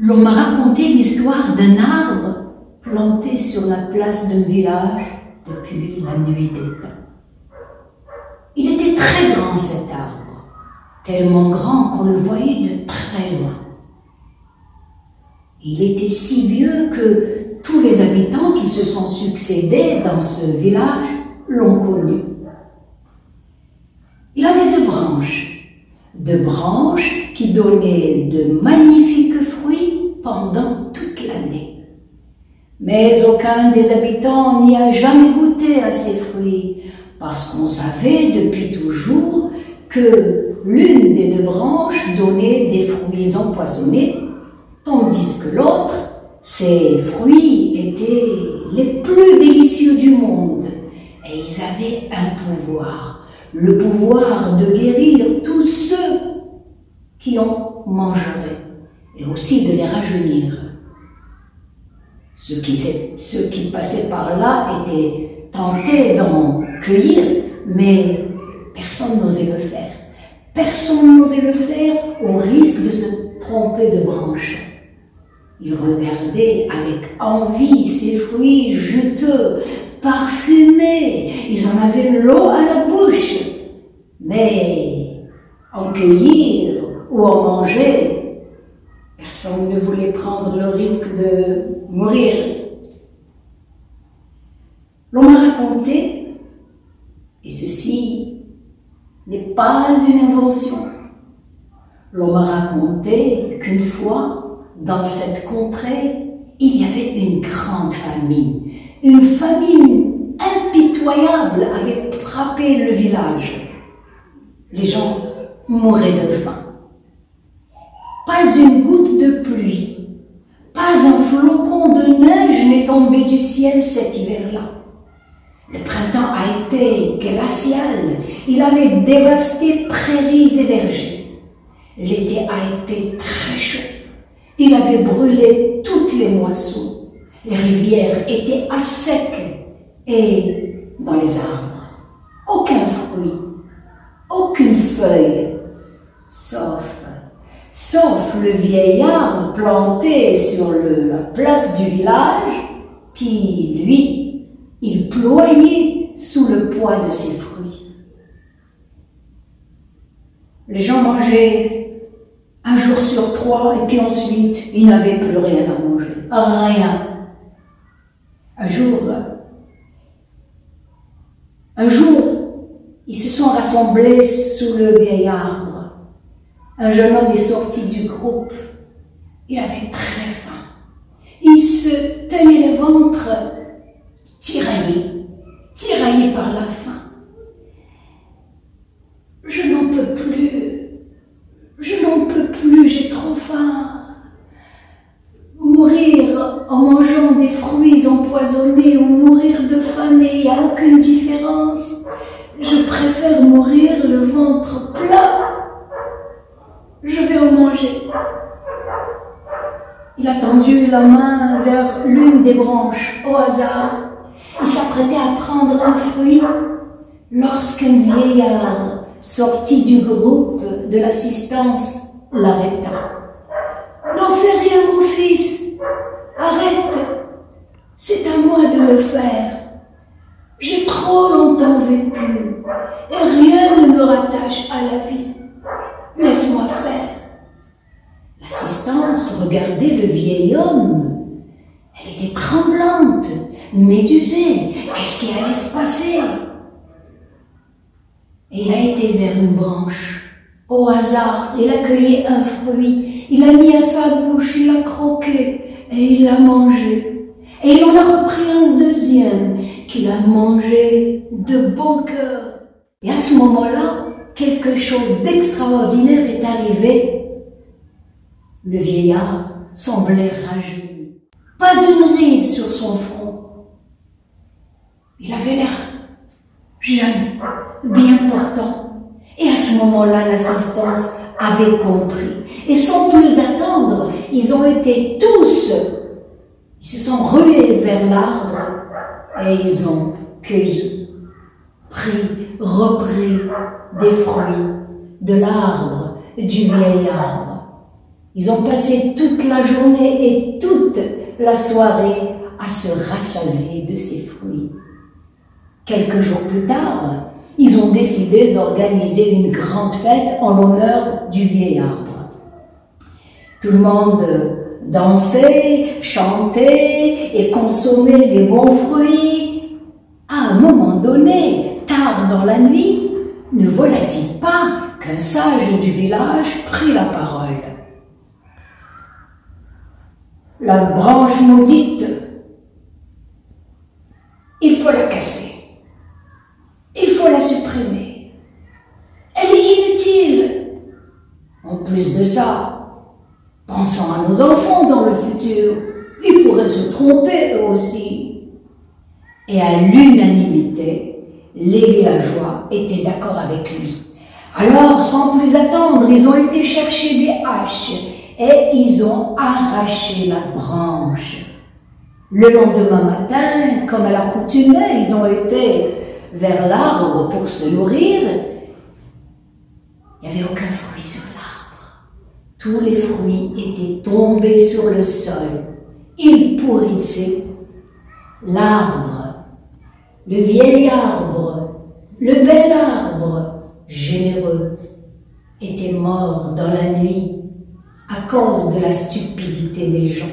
L'on m'a raconté l'histoire d'un arbre planté sur la place d'un village depuis la nuit des temps. Il était très grand cet arbre, tellement grand qu'on le voyait de très loin. Il était si vieux que tous les habitants qui se sont succédés dans ce village l'ont connu. Il avait deux branches qui donnaient de magnifiques fruits pendant toute l'année. Mais aucun des habitants n'y a jamais goûté à ces fruits, parce qu'on savait depuis toujours que l'une des deux branches donnait des fruits empoisonnés, tandis que l'autre, ses fruits étaient les plus délicieux du monde, et ils avaient un pouvoir, le pouvoir de guérir tous ceux qui en mangeraient, et aussi de les rajeunir. Ceux qui passaient par là étaient tentés d'en cueillir, mais personne n'osait le faire. Personne n'osait le faire au risque de se tromper de branche. Ils regardaient avec envie ces fruits juteux, parfumés. Ils en avaient l'eau à la bouche. Mais en cueillir ou en manger, personne ne voulait prendre le risque de mourir. L'on m'a raconté, et ceci n'est pas une invention, l'on m'a raconté qu'une fois, dans cette contrée, il y avait une grande famine. Une famine impitoyable avait frappé le village. Les gens mouraient de faim. Pas une goutte de pluie, pas un flocon de neige n'est tombé du ciel cet hiver-là. Le printemps a été glacial, il avait dévasté prairies et vergers. L'été a été très chaud, il avait brûlé toutes les moissons. Les rivières étaient à sec et dans les arbres, aucun fruit, aucune feuille, sauf le vieil arbre planté sur la place du village qui, lui, il ployait sous le poids de ses fruits. Les gens mangeaient un jour sur 3 et puis ensuite, ils n'avaient plus rien à manger. Rien. Un jour, ils se sont rassemblés sous le vieil arbre. Un jeune homme est sorti du groupe. Il avait très faim. Il se tenait le ventre tiraillé par la faim. Je n'en peux plus, j'ai trop faim. Mourir en mangeant des fruits empoisonnés ou mourir de faim, mais il n'y a aucune différence. Je préfère mourir le ventre plat. Je vais en manger. Il a tendu la main vers l'une des branches, au hasard. Il s'apprêtait à prendre un fruit lorsqu'un vieillard, sorti du groupe de l'assistance, l'arrêta. « N'en fais rien, mon fils. Arrête. C'est à moi de le faire. J'ai trop longtemps vécu et rien ne me rattache à la vie. Laisse-moi faire. » L'assistance regardait le vieil homme. Elle était tremblante, médusée. Qu'est-ce qui allait se passer? Et il a été vers une branche. Au hasard, il a cueilli un fruit. Il l'a mis à sa bouche, il l'a croqué et il l'a mangé. Et il en a repris un deuxième qu'il a mangé de bon cœur. Et à ce moment-là, quelque chose d'extraordinaire est arrivé. Le vieillard semblait rajeuni. Pas une ride sur son front. Il avait l'air jeune, bien portant. Et à ce moment-là, l'assistance avait compris. Et sans plus attendre, ils se sont rués vers l'arbre et ils ont cueilli, repris des fruits de l'arbre, du vieil arbre. Ils ont passé toute la journée et toute la soirée à se rassasier de ces fruits. Quelques jours plus tard, ils ont décidé d'organiser une grande fête en l'honneur du vieil arbre. Tout le monde dansait, chantait et consommait les bons fruits. À un moment donné, tard dans la nuit, ne voilà-t-il pas qu'un sage du village prit la parole. La branche maudite, il faut la casser. Il faut la supprimer. Elle est inutile. En plus de ça, pensons à nos enfants dans le futur. Ils pourraient se tromper eux aussi. Et à l'unanimité, les villageois étaient d'accord avec lui. Alors, sans plus attendre, ils ont été chercher des haches et ils ont arraché la branche. Le lendemain matin, comme à l'accoutumée, ils ont été vers l'arbre pour se nourrir. Il n'y avait aucun fruit sur l'arbre. Tous les fruits étaient tombés sur le sol. Ils pourrissaient. L'arbre, le vieil arbre, le bel arbre, généreux, était mort dans la nuit à cause de la stupidité des gens.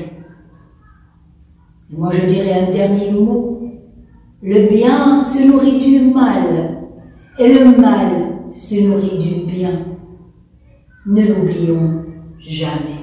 Moi, je dirais un dernier mot. Le bien se nourrit du mal, et le mal se nourrit du bien. Ne l'oublions jamais.